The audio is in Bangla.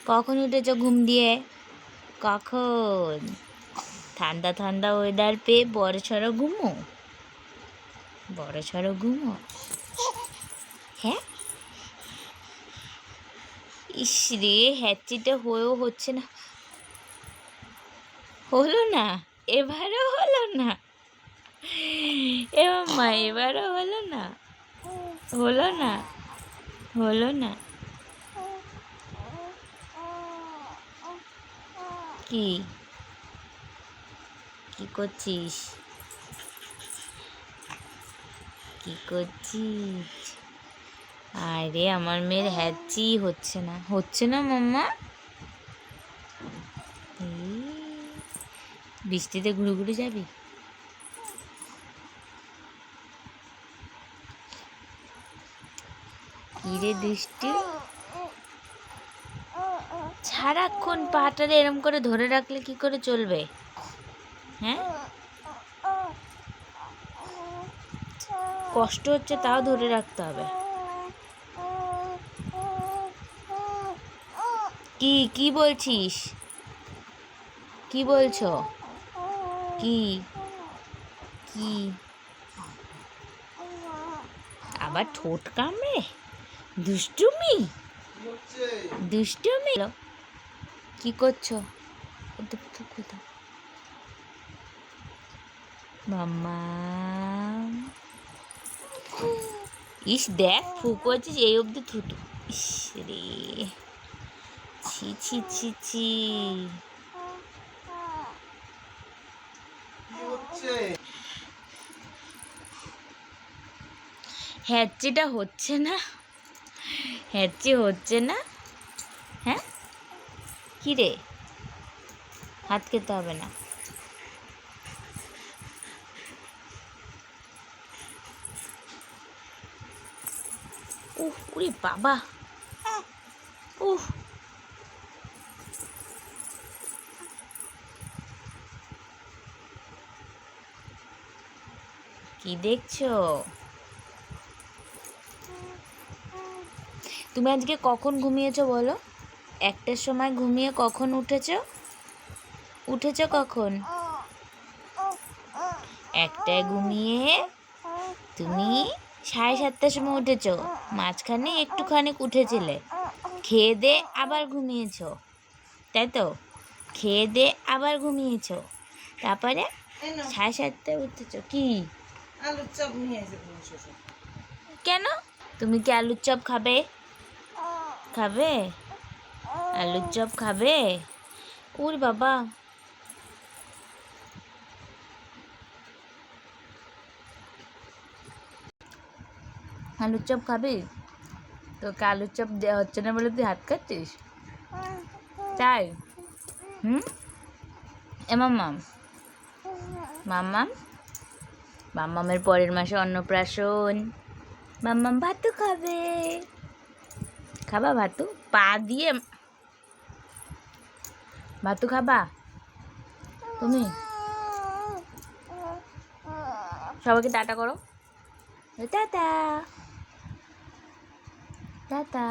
কখন উঠেছ ঘুম দিয়ে? কখন? ঠান্ডা ঠান্ডা ওয়েদার পেয়ে বড় সড়ো ঘুমো? বড় সড়ো ঘুমো? হ্যাঁ, ইস রে, হ্যাচিটা হয়েও হচ্ছে না। হলো না, এবারও হলো না। এবার মা, এবারও হলো না, হলো না, হলো না। কি কি করছিস? কি করছিস? আরে আমার মেয়ের হ্যাচি হচ্ছে না, হচ্ছে না মাম্মা। বৃষ্টিতে ঘুরে ঘুরে যাবি? কিরে দুষ্টু, সারাক্ষণ পাটারে এরম করে ধরে রাখলে কি করে চলবে? হ্যাঁ, কষ্ট হচ্ছে তাও ধরে রাখতে হবে। কি কি বলছিস? কি বলছো? কি কি আবার ঠোঁট কামড়ে? দুষ্টুমি, দুষ্টুমি। কি করছো? মাম্মা, ইস দেখ, ফুক হয়েছিস এই অবধি থুতু। ইস রে, ছি ছি ছি ছি। হ্যাচিটা হচ্ছে না, হ্যাচি হচ্ছে না। হ্যাঁ, কি রে, হাত খেতে হবে না। উহ, উরে বাবা, উহ। কি দেখছো? তুমি আজকে কখন ঘুমিয়েছো বলো? 1টার সময় ঘুমিয়ে কখন উঠেছো? উঠেছো কখন? 1টায় ঘুমিয়ে তুমি 7:30টার সময় উঠেছো। মাঝখানে একটুখানি উঠেছিলে, খেয়ে দে আবার ঘুমিয়েছো, তাই তো? খেয়ে দে আবার ঘুমিয়েছো, তারপরে 7:30টায় উঠেছো। কি আলুর চপ নিয়ে এসে? কেন? তুমি কি আলুর চপ খাবে? খাবে? আলুর চপ খাবে? ওর বাবা, আলুর চপ খাবি? তোকে আলুর চপ দেওয়া হচ্ছে না বলে তুই হাত কাটছিস? তাই? হুম, এ মাম্মাম, মাম্মাম, মাম্মামের পরের মাসে অন্নপ্রাশন। মাম্মাম ভাতু খাবে। খাবা ভাতু? পা দিয়ে ভাতু খাবা তুমি? সবাইকে টাটা করো। Tata, tata.